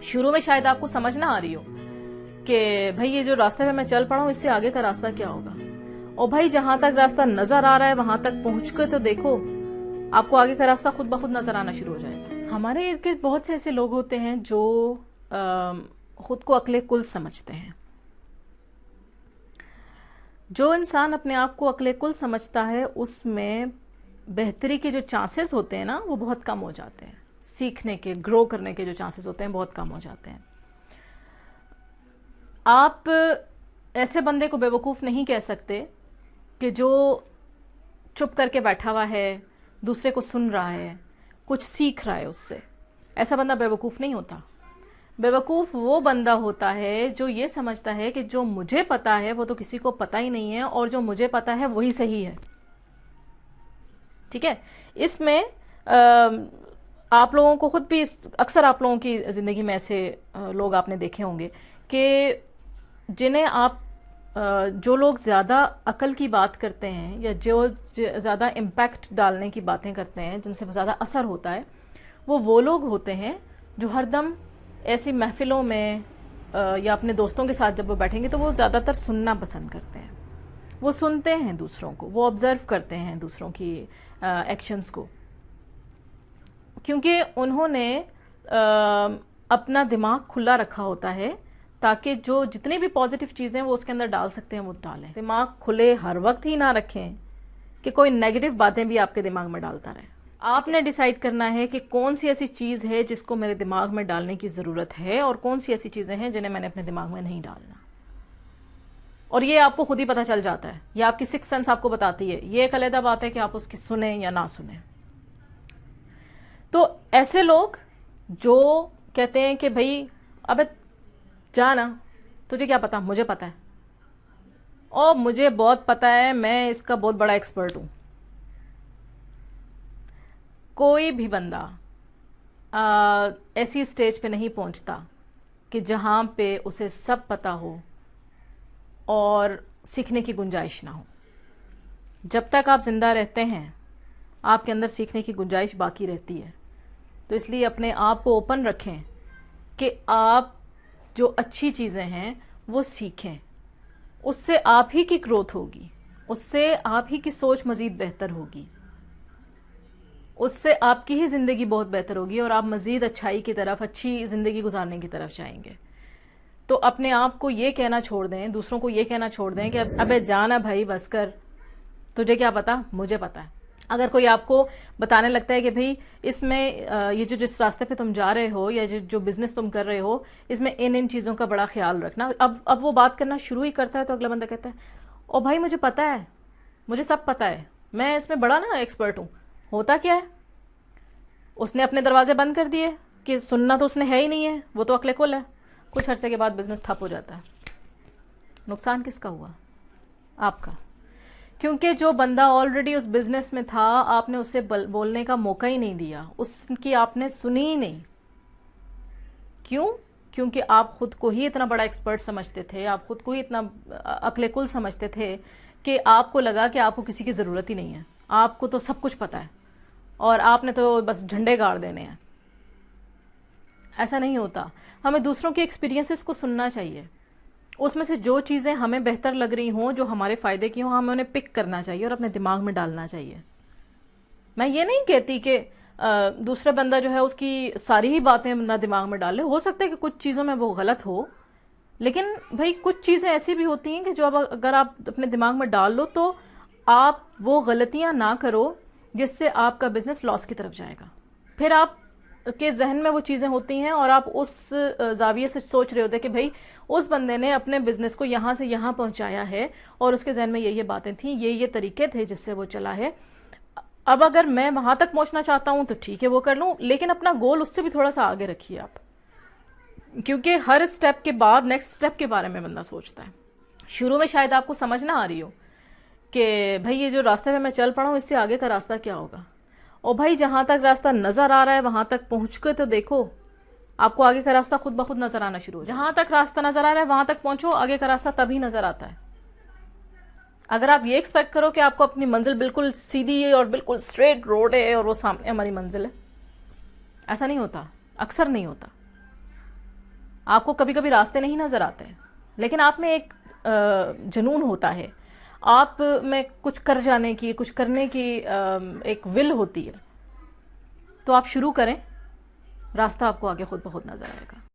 شروع میں شاید آپ کو سمجھ نہ آ رہی ہو کہ بھائی یہ جو راستے میں چل پڑا ہوں اس سے آگے کا راستہ کیا ہوگا، اور بھائی جہاں تک راستہ نظر آ رہا ہے وہاں تک پہنچ کے تو دیکھو، آپ کو آگے کا راستہ خود بخود نظر آنا شروع ہو جائے گا۔ ہمارے ارد گرد بہت سے ایسے لوگ ہوتے ہیں جو خود کو عقل کل سمجھتے ہیں۔ جو انسان اپنے آپ کو عقل کل سمجھتا ہے اس میں بہتری کے جو چانسز ہوتے ہیں نا وہ بہت کم ہو جاتے ہیں، سیکھنے کے، گرو کرنے کے جو چانسز ہوتے ہیں بہت کم ہو جاتے ہیں۔ آپ ایسے بندے کو بیوقوف نہیں کہہ سکتے کہ جو چپ کر کے بیٹھا ہوا ہے، دوسرے کو سن رہا ہے، کچھ سیکھ رہا ہے اس سے۔ ایسا بندہ بیوقوف نہیں ہوتا۔ بیوقوف وہ بندہ ہوتا ہے جو یہ سمجھتا ہے کہ جو مجھے پتا ہے وہ تو کسی کو پتا ہی نہیں ہے، اور جو مجھے پتا ہے وہی صحیح ہے۔ ٹھیک ہے، اس میں آپ لوگوں کو خود بھی، اکثر آپ لوگوں کی زندگی میں ایسے لوگ آپ نے دیکھے ہوں گے کہ جنہیں آپ جو لوگ زیادہ عقل کی بات کرتے ہیں یا جو زیادہ امپیکٹ ڈالنے کی باتیں کرتے ہیں، جن سے زیادہ اثر ہوتا ہے، وہ لوگ ہوتے ہیں جو ہر دم ایسی محفلوں میں یا اپنے دوستوں کے ساتھ جب وہ بیٹھیں گے تو وہ زیادہ تر سننا پسند کرتے ہیں۔ وہ سنتے ہیں دوسروں کو، وہ آبزرو کرتے ہیں دوسروں کی ایکشنز کو، کیونکہ انہوں نے اپنا دماغ کھلا رکھا ہوتا ہے تاکہ جو جتنی بھی پازیٹیو چیزیں وہ اس کے اندر ڈال سکتے ہیں وہ ڈالیں۔ دماغ کھلے ہر وقت ہی نہ رکھیں کہ کوئی نیگیٹو باتیں بھی آپ کے دماغ میں ڈالتا رہے۔ آپ نے ڈیسائیڈ کرنا ہے کہ کون سی ایسی چیز ہے جس کو میرے دماغ میں ڈالنے کی ضرورت ہے، اور کون سی ایسی چیزیں ہیں جنہیں میں نے اپنے دماغ میں نہیں ڈالنا۔ اور یہ آپ کو خود ہی پتہ چل جاتا ہے، یہ آپ کی سکس سینس آپ کو بتاتی ہے۔ یہ ایک علیحدہ بات ہے کہ آپ اس کی سنیں یا نہ سنیں۔ تو ایسے لوگ جو کہتے ہیں کہ بھئی ابے جانا، تجھے کیا پتا، مجھے پتا ہے، اور مجھے بہت پتا ہے، میں اس کا بہت بڑا ایکسپرٹ ہوں۔ کوئی بھی بندہ ایسی سٹیج پہ نہیں پہنچتا کہ جہاں پہ اسے سب پتا ہو اور سیکھنے کی گنجائش نہ ہو۔ جب تک آپ زندہ رہتے ہیں آپ کے اندر سیکھنے کی گنجائش باقی رہتی ہے، تو اس لیے اپنے آپ کو اوپن رکھیں کہ آپ جو اچھی چیزیں ہیں وہ سیکھیں، اس سے آپ ہی کی گروتھ ہوگی، اس سے آپ ہی کی سوچ مزید بہتر ہوگی، اس سے آپ کی ہی زندگی بہت بہتر ہوگی، اور آپ مزید اچھائی کی طرف، اچھی زندگی گزارنے کی طرف جائیں گے۔ تو اپنے آپ کو یہ کہنا چھوڑ دیں، دوسروں کو یہ کہنا چھوڑ دیں کہ ابے جانا بھائی بس کر، تجھے کیا پتا، مجھے پتا ہے۔ اگر کوئی آپ کو بتانے لگتا ہے کہ بھئی اس میں یہ جس راستے پہ تم جا رہے ہو یا جو بزنس تم کر رہے ہو اس میں ان چیزوں کا بڑا خیال رکھنا، اب وہ بات کرنا شروع ہی کرتا ہے تو اگلا بندہ کہتا ہے او بھائی مجھے پتا ہے، مجھے سب پتا ہے، میں اس میں بڑا نا ایکسپرٹ ہوں۔ ہوتا کیا ہے، اس نے اپنے دروازے بند کر دیے کہ سننا تو اس نے ہے ہی نہیں ہے، وہ تو عقل کل ہے۔ کچھ عرصے کے بعد بزنس ٹھپ ہو جاتا ہے۔ نقصان کس کا ہوا؟ آپ کا، کیونکہ جو بندہ آلریڈی اس بزنس میں تھا آپ نے اسے بولنے کا موقع ہی نہیں دیا، اس کی آپ نے سنی ہی نہیں۔ کیوں؟ کیونکہ آپ خود کو ہی اتنا بڑا ایکسپرٹ سمجھتے تھے، آپ خود کو ہی اتنا عقل کل سمجھتے تھے کہ آپ کو لگا کہ آپ کو کسی کی ضرورت ہی نہیں ہے، آپ کو تو سب کچھ پتا ہے اور آپ نے تو بس جھنڈے گاڑ دینے ہیں۔ ایسا نہیں ہوتا، ہمیں دوسروں کے ایکسپیرینسز کو سننا چاہیے، اس میں سے جو چیزیں ہمیں بہتر لگ رہی ہوں، جو ہمارے فائدے کی ہوں، ہمیں انہیں پک کرنا چاہیے اور اپنے دماغ میں ڈالنا چاہیے۔ میں یہ نہیں کہتی کہ دوسرا بندہ جو ہے اس کی ساری ہی باتیں بندہ دماغ میں ڈال لے، ہو سکتا ہے کہ کچھ چیزوں میں وہ غلط ہو، لیکن بھائی کچھ چیزیں ایسی بھی ہوتی ہیں کہ جو اگر آپ اپنے دماغ میں ڈال لو تو آپ وہ غلطیاں نہ کرو جس سے آپ کا بزنس لاس کی طرف جائے گا۔ پھر آپ کے ذہن میں وہ چیزیں ہوتی ہیں اور آپ اس زاویے سے سوچ رہے ہوتے کہ بھائی اس بندے نے اپنے بزنس کو یہاں سے یہاں پہنچایا ہے اور اس کے ذہن میں یہ باتیں تھیں، یہ طریقے تھے جس سے وہ چلا ہے۔ اب اگر میں وہاں تک پہنچنا چاہتا ہوں تو ٹھیک ہے وہ کر لوں، لیکن اپنا گول اس سے بھی تھوڑا سا آگے رکھیے آپ، کیونکہ ہر اسٹیپ کے بعد نیکسٹ اسٹیپ کے بارے میں بندہ سوچتا ہے۔ شروع میں شاید آپ کو سمجھ نہ آ رہی ہو کہ بھائی یہ جو راستے میں میں چل پڑا ہوں اس سے آگے کا راستہ کیا ہوگا، اور بھائی جہاں تک راستہ نظر آ رہا ہے وہاں تک پہنچ کے تو دیکھو، آپ کو آگے کا راستہ خود بخود نظر آنا شروع ہو۔ جہاں تک راستہ نظر آ رہا ہے وہاں تک پہنچو، آگے کا راستہ تبھی نظر آتا ہے۔ اگر آپ یہ ایکسپیکٹ کرو کہ آپ کو اپنی منزل بالکل سیدھی اور بالکل اسٹریٹ روڈ ہے اور وہ سامنے ہماری منزل ہے، ایسا نہیں ہوتا، اکثر نہیں ہوتا۔ آپ کو کبھی کبھی راستے نہیں نظر آتے، لیکن آپ میں ایک جنون ہوتا ہے، آپ میں کچھ کر جانے کی، کچھ کرنے کی ایک ول ہوتی ہے. تو آپ شروع کریں، راستہ آپ کو آگے خود بخود نظر آئے گا.